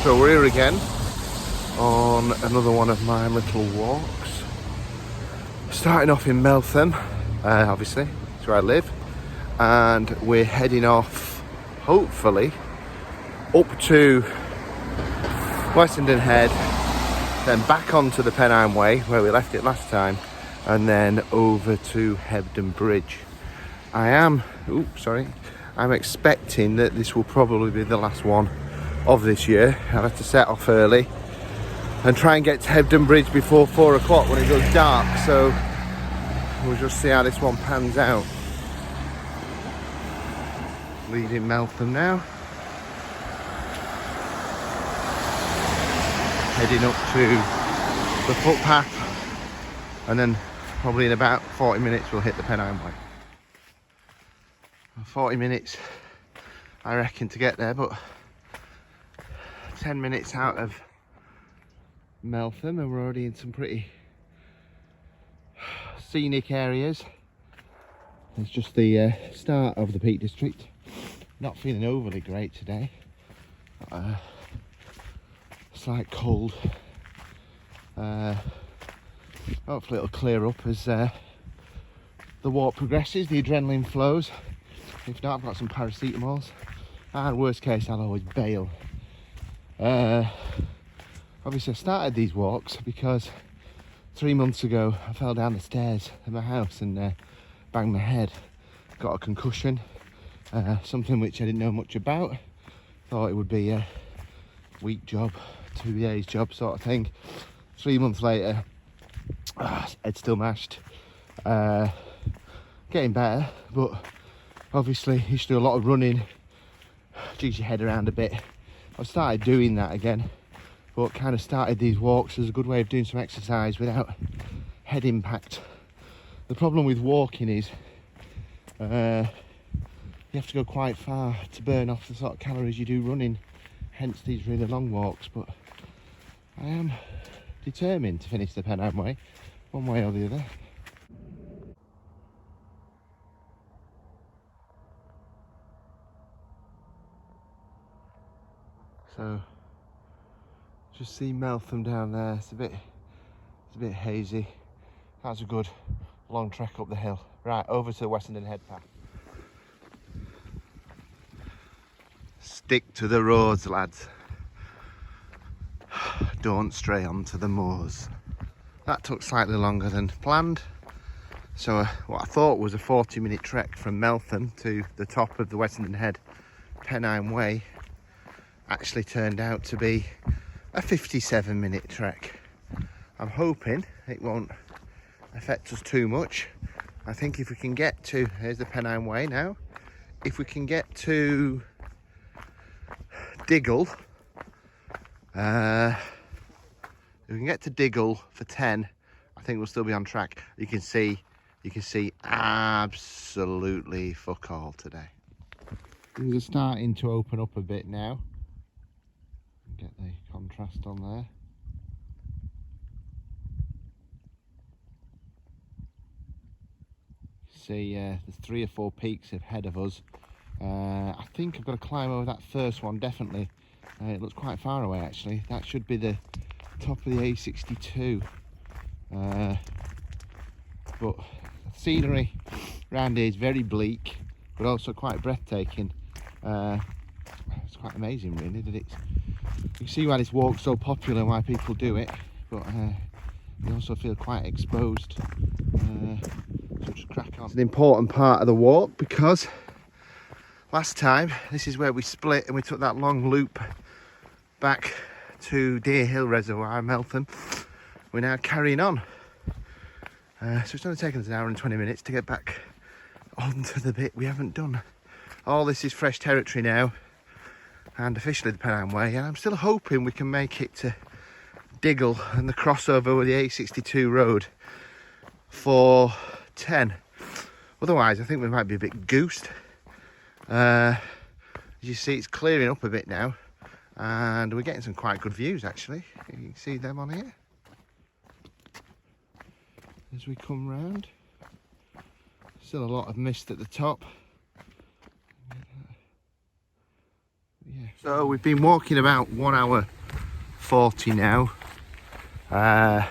So we're here again on another one of my little walks. Starting off in Meltham, obviously, that's where I live. And we're heading off, hopefully, up to Westenden Head, then back onto the Pennine Way, where we left it last time, and then over to Hebden Bridge. I'm expecting that this will probably be the last one of this year. I'll have to set off early and try and get to Hebden Bridge before 4 o'clock when it goes dark, so we'll just see how this one pans out. Leaving Meltham now, heading up to the footpath, and then probably in about 40 minutes we'll hit the Pennine Way. 40 minutes I reckon to get there, but 10 minutes out of Meltham and we're already in some pretty scenic areas. It's just the start of the Peak District. Not feeling overly great today. Slight cold. Hopefully it'll clear up as the walk progresses, the adrenaline flows. If not, I've got some paracetamols, and worst case I'll always bail. Obviously I started these walks because 3 months ago I fell down the stairs at my house and banged my head. Got a concussion, something which I didn't know much about. Thought it would be a week job, 2 days job sort of thing. 3 months later, head still mashed. Getting better, but obviously you should do a lot of running, jigs your head around a bit. I've started doing that again, but kind of started these walks as a good way of doing some exercise without head impact. The problem with walking is you have to go quite far to burn off the sort of calories you do running, hence these really long walks. But I am determined to finish the Pennine Way, one way or the other. So just see Meltham down there. It's a bit hazy. That's a good long trek up the hill. Right, over to the Westenden Head path. Stick to the roads, lads. Don't stray onto the moors. That took slightly longer than planned. So what I thought was a 40-minute trek from Meltham to the top of the Westenden Head Pennine Way actually turned out to be a 57-minute trek. I'm hoping it won't affect us too much. I think if we can get to, here's the Pennine Way now, if we can get to Diggle, if we can get to Diggle for 10, I think we'll still be on track. You can see absolutely fuck all today. Things are starting to open up a bit now. Get the contrast on there. See, there's 3 or 4 peaks ahead of us. I think I've got to climb over that first one, definitely. It looks quite far away actually. That should be the top of the A62. But the scenery around here is very bleak, but also quite breathtaking. It's quite amazing really that it's, you can see why this walk's so popular and why people do it, but you also feel quite exposed. So just crack on. It's an important part of the walk because last time this is where we split and we took that long loop back to Deer Hill Reservoir, Meltham. We're now carrying on. So it's only taken us an hour and 20 minutes to get back onto the bit we haven't done. All this is fresh territory now and officially the Pennine Way, and I'm still hoping we can make it to Diggle and the crossover with the A62 road for 10. Otherwise I think we might be a bit goosed. As you see, it's clearing up a bit now and we're getting some quite good views actually. You can see them on here as we come round. Still a lot of mist at the top. Yeah. So we've been walking about 1 hour 40 now. And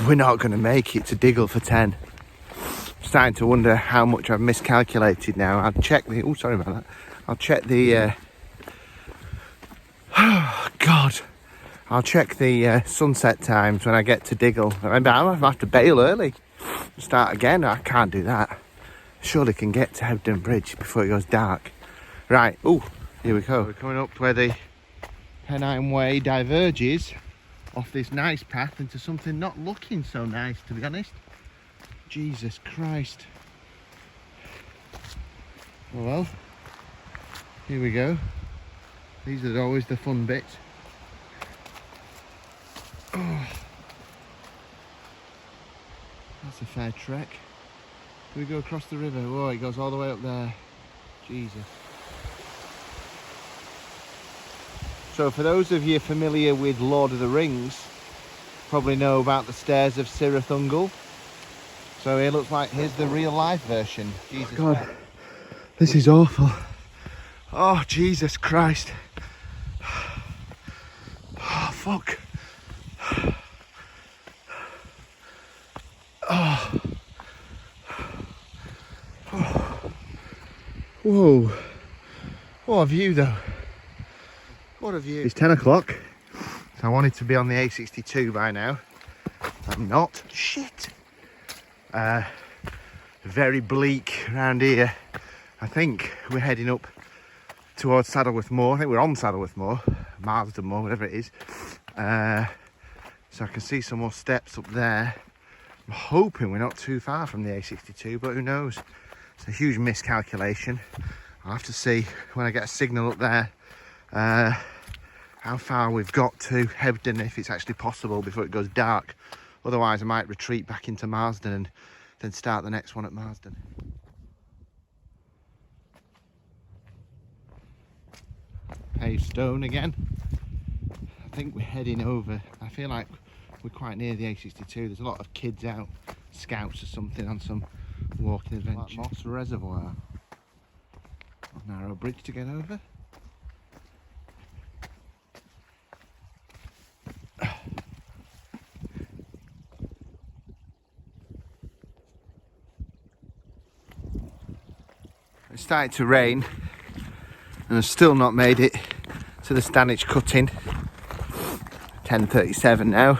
we're not going to make it to Diggle for 10. I'm starting to wonder how much I've miscalculated now. I'll check the... Oh, sorry about that. I'll check the... Oh, God. I'll check the sunset times when I get to Diggle. I'll have to bail early. Start again. I can't do that. Surely can get to Hebden Bridge before it goes dark. Right. Oh, here we go. We're coming up to where the Pennine Way diverges off this nice path into something not looking so nice, to be honest. Jesus Christ. Oh well. Here we go. These are always the fun bits. Oh. That's a fair trek. Do we go across the river? Oh, it goes all the way up there. Jesus. So for those of you familiar with Lord of the Rings, probably know about the stairs of Cirith Ungol. So it looks like here's the real life version. Jesus God, Christ. This is awful. Oh, Jesus Christ. Oh, fuck. Oh. Whoa. What a view though. What a view. It's 10 o'clock. So I wanted to be on the A62 by now. I'm not. Shit. Very bleak around here. I think we're heading up towards Saddleworth Moor. I think we're on Saddleworth Moor. Marsden Moor, whatever it is. So I can see some more steps up there. I'm hoping we're not too far from the A62, but who knows? It's a huge miscalculation. I'll have to see when I get a signal up there how far we've got to Hebden, if it's actually possible before it goes dark. Otherwise I might retreat back into Marsden and then start the next one at Marsden. Paved stone again. I think we're heading over. I feel like we're quite near the A62. There's a lot of kids out, scouts or something, on some walking adventure. Moss Reservoir. A narrow bridge to get over. It's started to rain and I've still not made it to the Standedge cutting. 10:37 now.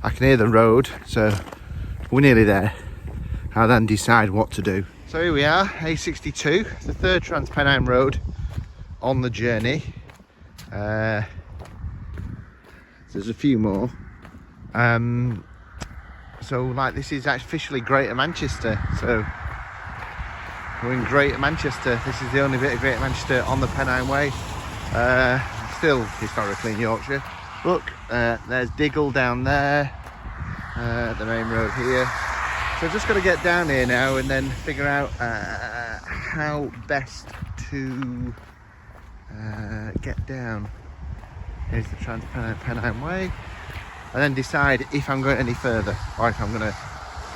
I can hear the road, so we're nearly there. I'll then decide what to do. So here we are, A62, the third Trans-Pennine road on the journey. There's a few more. So like this is officially Greater Manchester. So we're in Greater Manchester. This is the only bit of Greater Manchester on the Pennine Way. Still historically in Yorkshire. Look, there's Diggle down there, the main road here. So I've just got to get down here now and then figure out how best to get down. Here's the Trans-Pennine Way. And then decide if I'm going any further or if I'm going to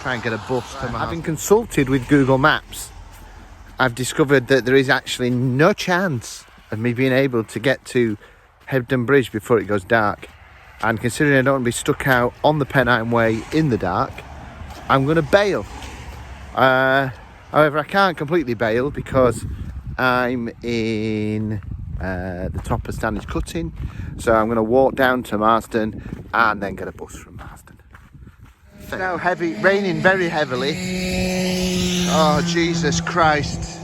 try and get a bus to Marsden. Having consulted with Google Maps, I've discovered that there is actually no chance of me being able to get to Hebden Bridge before it goes dark. And considering I don't want to be stuck out on the Pennine Way in the dark, I'm going to bail. However, I can't completely bail because I'm in the top of Standedge cutting. So I'm going to walk down to Marsden and then get a bus from Marsden. It's now heavy, raining very heavily. Oh, Jesus Christ.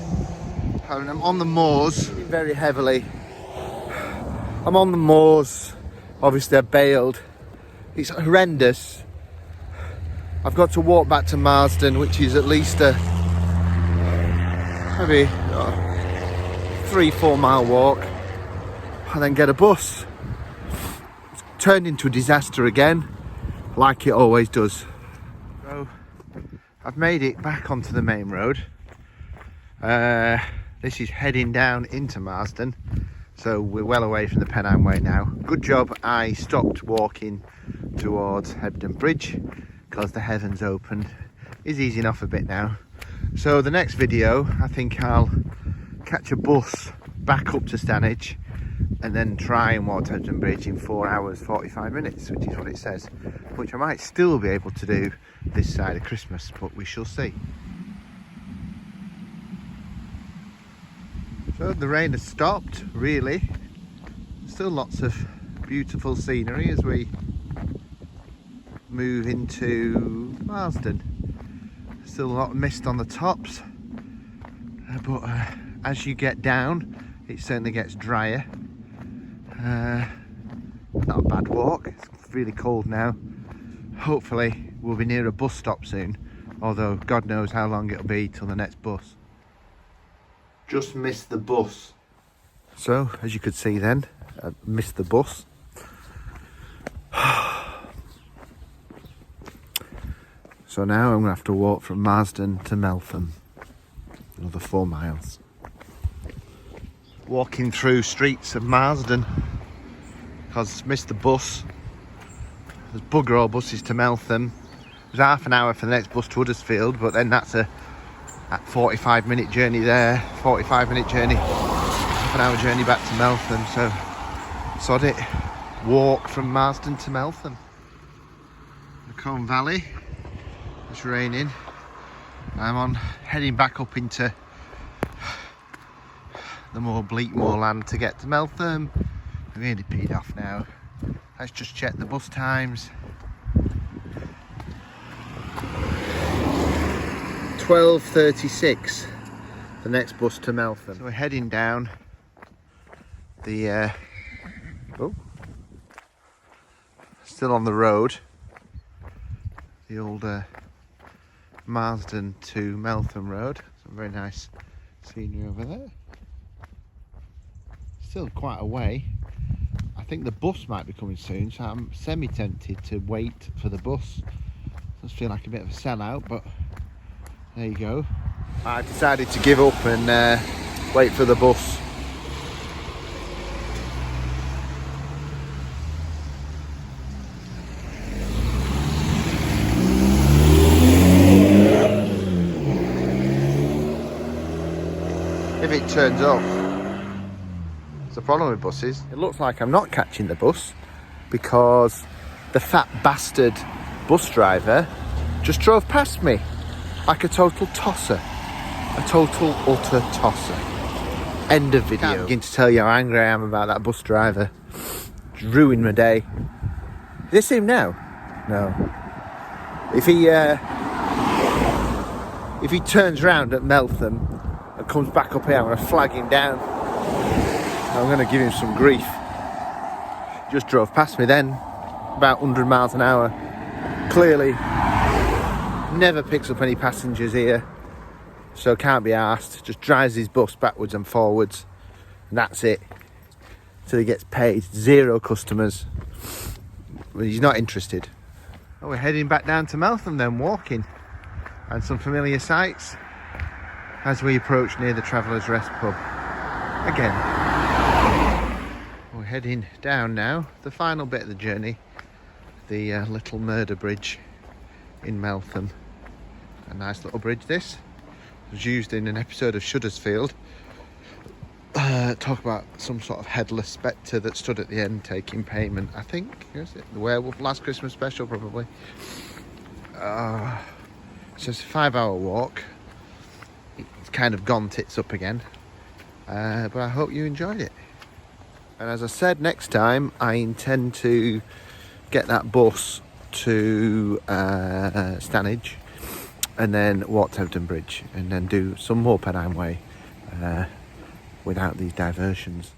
I'm on the moors. Very heavily. I'm on the moors. Obviously I bailed. It's horrendous. I've got to walk back to Marsden, which is at least a maybe 3-4 mile walk, and then get a bus. It's turned into a disaster again, like it always does. So I've made it back onto the main road. This is heading down into Marsden, so we're well away from the Pennine Way now. Good job I stopped walking towards Hebden Bridge because the heavens opened. It's easing off a bit now. So the next video, I think I'll catch a bus back up to Standedge, and then try and walk Meltham Bridge in 4 hours 45 minutes, which is what it says, which I might still be able to do this side of Christmas, but we shall see. So the rain has stopped, really. Still lots of beautiful scenery as we move into Marsden. Still a lot of mist on the tops, but as you get down it certainly gets drier. Not a bad walk. It's really cold now. Hopefully we'll be near a bus stop soon, although God knows how long it'll be till the next bus. Just missed the bus. So as you could see then, I missed the bus. So now I'm going to have to walk from Marsden to Meltham, another 4 miles. Walking through streets of Marsden because missed the bus. There's bugger all buses to Meltham. There's half an hour for the next bus to Huddersfield, but then that's a 45-minute journey there, 45-minute journey, half an hour journey back to Meltham. So sod it, walk from Marsden to Meltham. The Colne Valley. It's raining. I'm heading back up into the more bleak moorland to get to Meltham. I'm really peed off now. Let's just check the bus times. 12:36, the next bus to Meltham. So we're heading down the still on the road, the old Marsden to Meltham road. Some very nice scenery over there. Still quite a way. I think the bus might be coming soon, so I'm semi-tempted to wait for the bus. Does feel like a bit of a sellout, but there you go. I decided to give up and wait for the bus. If it turns up. It's a problem with buses. It looks like I'm not catching the bus because the fat bastard bus driver just drove past me like a total tosser. A total utter tosser. End of video. I can't begin to tell you how angry I am about that bus driver. It's ruined my day. Is this him now? No. If he turns round at Meltham and comes back up here, I'm going to flag him down. I'm going to give him some grief. Just drove past me then, about 100 miles an hour. Clearly never picks up any passengers here, so can't be arsed. Just drives his bus backwards and forwards, and that's it. Till he gets paid. 0 customers. Well, he's not interested. Oh, we're heading back down to Meltham then, walking, and some familiar sights as we approach near the Travellers' Rest pub again. We're heading down now, the final bit of the journey, the little murder bridge in Meltham. A nice little bridge this. It was used in an episode of Shuddersfield. Talk about some sort of headless spectre that stood at the end taking payment, I think. Is it the Werewolf Last Christmas special, probably. So it's a 5-hour walk. It's kind of gone tits up again, but I hope you enjoyed it. And as I said, next time I intend to get that bus to Standedge and then walk Meltham Bridge and then do some more Pennine way without these diversions.